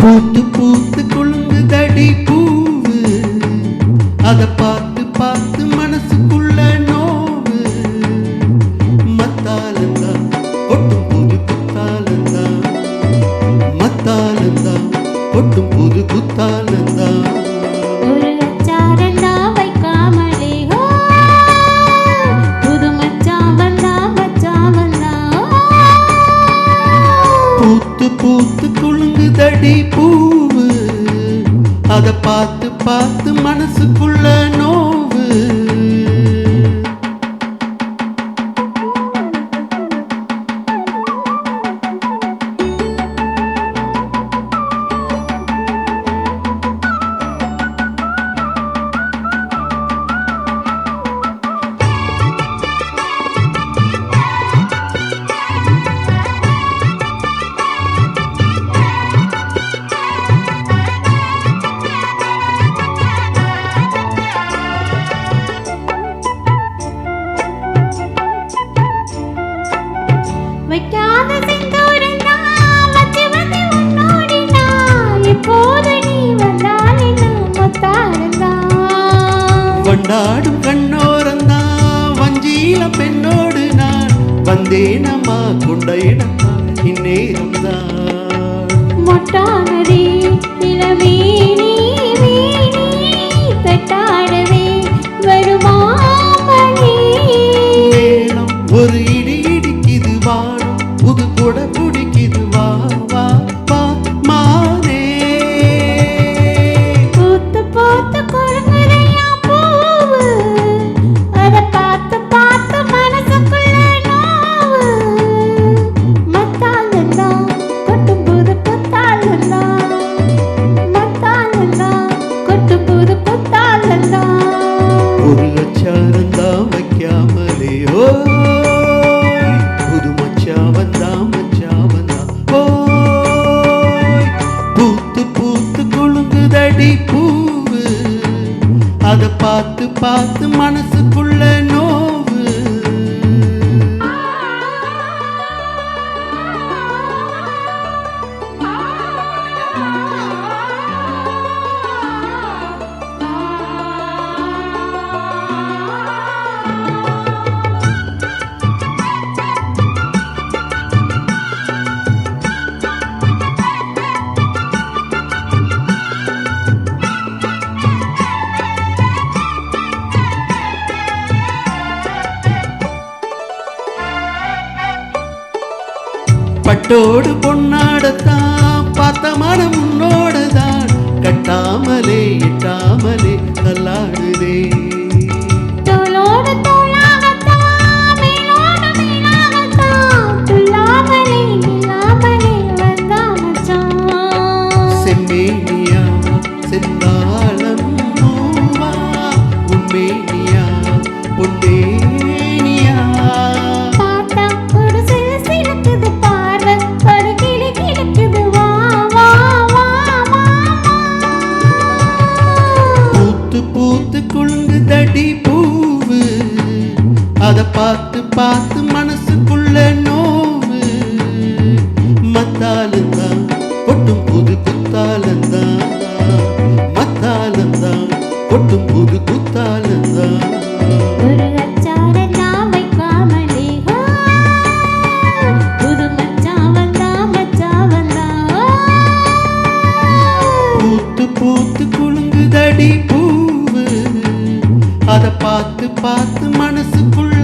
பூத்து பூத்து குலுங்குதடி பூவு, அத பார்த்து பார்த்து மனசுக்குள்ள நோவு. மத்தாலந்தா ஒட்டும் புது குத்தாலந்தா, மத்தாலந்தா ஒட்டும் புது குத்தாலந்தா. ஒரு அச்சாரந்தா வைக்காமலே புது மச்சான் வந்தா மச்சான் வந்தா. பூத்து பூத்து குலுங்குதடி பூவு, அத பார்த்து பார்த்து மனசுக்குள்ள நோவு. வைக்காத செந்தூரந்தா வச்சு வந்து உன்னோடினா, எப்போது நீ வந்தால் இன்னும் மொத்தாரந்தா. வண்டாடும் கண்ணோரந்தா வஞ்சீல பெண்ணோடு நான் வந்தேனம்மா கொண்ட இடத்தான் இந்நேரம்தான். மொட்டானதே இளமேனி மேனி தட்டாடவே வருமாமணி. மேளம் ஒரு இடி இடிக்குது வானம், புது கொடை பிடிக்குது வா வா வா மானே. பூத்து பூத்து குலுங்குதையா பூவு, அத பார்த்து பார்த்து மனசுக்குள்ள நோவு. மத்தாலந்தா கொட்டும் புது குத்தாலந்தா, மத்தாலந்தா கொட்டும் புது குத்தாலந்தா. ஒரு அச்சாரந்தா வைக்காமலே ஓய், புது மச்சா வந்தா மச்சா வந்தா ஓய். பூத்து பூத்து குலுங்குதடி பூவு, அத பார்த்து பார்த்து மனசுக்குள்ள நோவு. பட்டோடு பொன்னாடத்தான் பார்த்த மனம் உன்னோடதான், கட்டாமலே எட்டாமலே தள்ளாடுதே. தோளோடு தோளாகத்தான் மேலோடு மேலாகத்தான், துள்ளாமலே நில்லாமலே வந்தா மச்சான். செம்மேனியா செந்தாளம் பூவா, உம்மேனியா பொன்னேனியா. பார்த்தா ஒரு சிறு சிலுக்குது பார்வை, ஒரு கிளி கிழக்குது வா வா வா மாமா. பூத்து பூத்து குலுங்குதடி பூவு, அத பார்த்து பார்த்து மனசுக்குள்ள நோவு. மத்தாலந்தா கொட்டும் புது குத்தாலந்தா, மத்தாலந்தா கொட்டும் புது குத்தாலந்தா. ஒரு அச்சாரந்தா வைக்காமலே புது மச்சான் வந்தா மச்சான் வந்தா. பூத்து பூத்து குலுங்குதடி பூவு, அத பார்த்து பார்த்து மனசுக்குள்ள